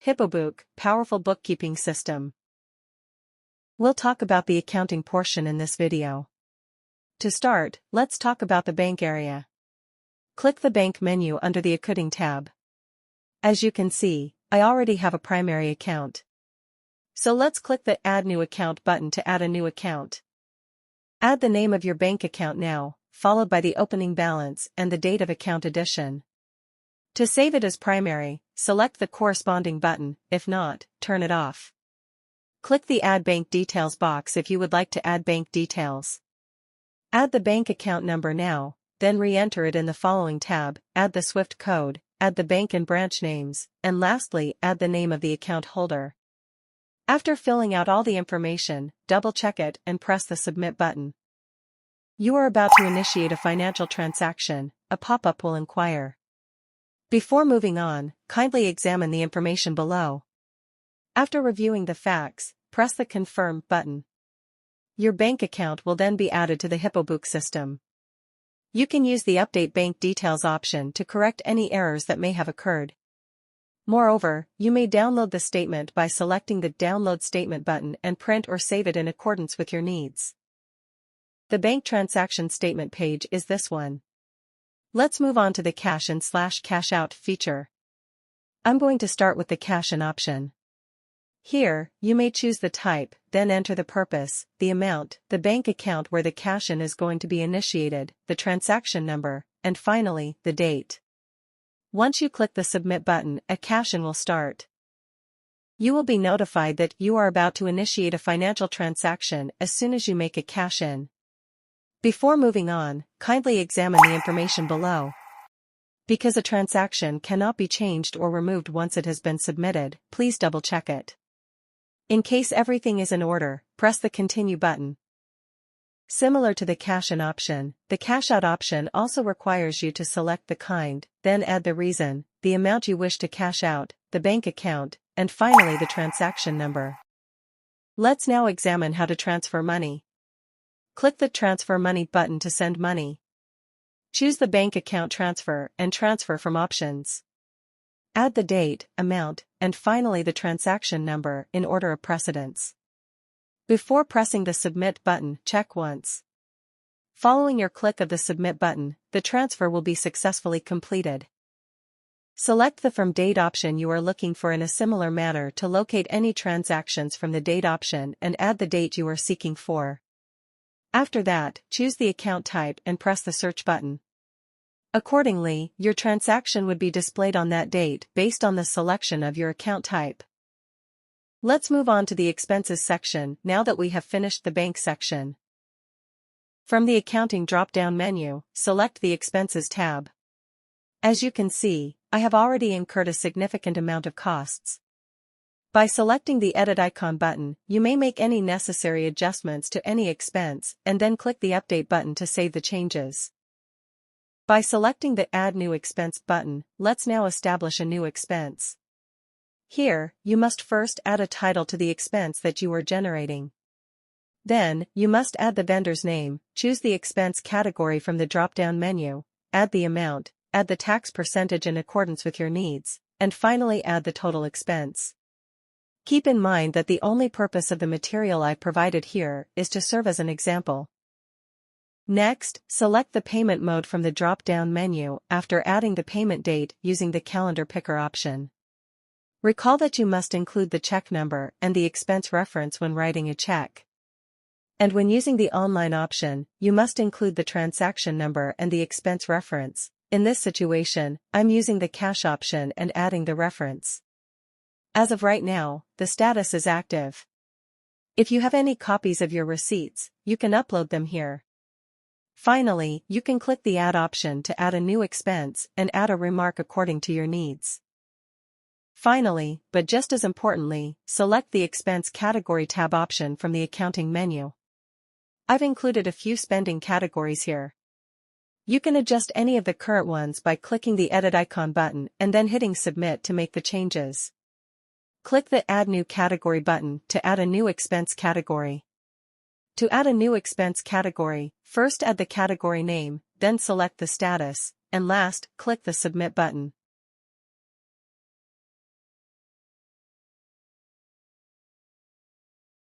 HipoBook, powerful bookkeeping system. We'll talk about the accounting portion in this video. To start, let's talk about the bank area. Click the bank menu under the Accounting tab. As you can see, I already have a primary account. So let's click the Add New Account button to add a new account. Add the name of your bank account now, followed by the opening balance and the date of account addition. To save it as primary, select the corresponding button. If not, turn it off. Click the Add Bank Details box if you would like to add bank details. Add the bank account number now, then re-enter it in the following tab, add the SWIFT code, add the bank and branch names, and lastly add the name of the account holder. After filling out all the information, double-check it and press the Submit button. You are about to initiate a financial transaction, a pop-up will inquire. Before moving on, kindly examine the information below. After reviewing the facts, press the Confirm button. Your bank account will then be added to the HipoBook system. You can use the Update Bank Details option to correct any errors that may have occurred. Moreover, you may download the statement by selecting the Download Statement button and print or save it in accordance with your needs. The bank transaction statement page is this one. Let's move on to the Cash in/Cash Out feature. I'm going to start with the Cash in option. Here, you may choose the type, then enter the purpose, the amount, the bank account where the cash in is going to be initiated, the transaction number, and finally, the date. Once you click the Submit button, a cash in will start. You will be notified that you are about to initiate a financial transaction as soon as you make a cash in. Before moving on, kindly examine the information below. Because a transaction cannot be changed or removed once it has been submitted, please double-check it. In case everything is in order, press the Continue button. Similar to the Cash in option, the Cash Out option also requires you to select the kind, then add the reason, the amount you wish to cash out, the bank account, and finally the transaction number. Let's now examine how to transfer money. Click the Transfer Money button to send money. Choose the bank account transfer and transfer from options. Add the date, amount, and finally the transaction number in order of precedence. Before pressing the Submit button, check once. Following your click of the Submit button, the transfer will be successfully completed. Select the From Date option you are looking for in a similar manner to locate any transactions from the Date option and add the date you are seeking for. After that, choose the account type and press the Search button. Accordingly, your transaction would be displayed on that date based on the selection of your account type. Let's move on to the Expenses section now that we have finished the bank section. From the Accounting drop-down menu, select the Expenses tab. As you can see, I have already incurred a significant amount of costs. By selecting the Edit Icon button, you may make any necessary adjustments to any expense and then click the Update button to save the changes. By selecting the Add New Expense button, let's now establish a new expense. Here, you must first add a title to the expense that you are generating. Then, you must add the vendor's name, choose the expense category from the drop-down menu, add the amount, add the tax percentage in accordance with your needs, and finally add the total expense. Keep in mind that the only purpose of the material I provided here is to serve as an example. Next, select the payment mode from the drop-down menu after adding the payment date using the Calendar Picker option. Recall that you must include the check number and the expense reference when writing a check. And when using the online option, you must include the transaction number and the expense reference. In this situation, I'm using the cash option and adding the reference. As of right now, the status is active. If you have any copies of your receipts, you can upload them here. Finally, you can click the Add option to add a new expense and add a remark according to your needs. Finally, but just as importantly, select the Expense Category tab option from the Accounting menu. I've included a few spending categories here. You can adjust any of the current ones by clicking the Edit Icon button and then hitting Submit to make the changes. Click the Add New Category button to add a new expense category. To add a new expense category, first add the category name, then select the status, and last, click the Submit button.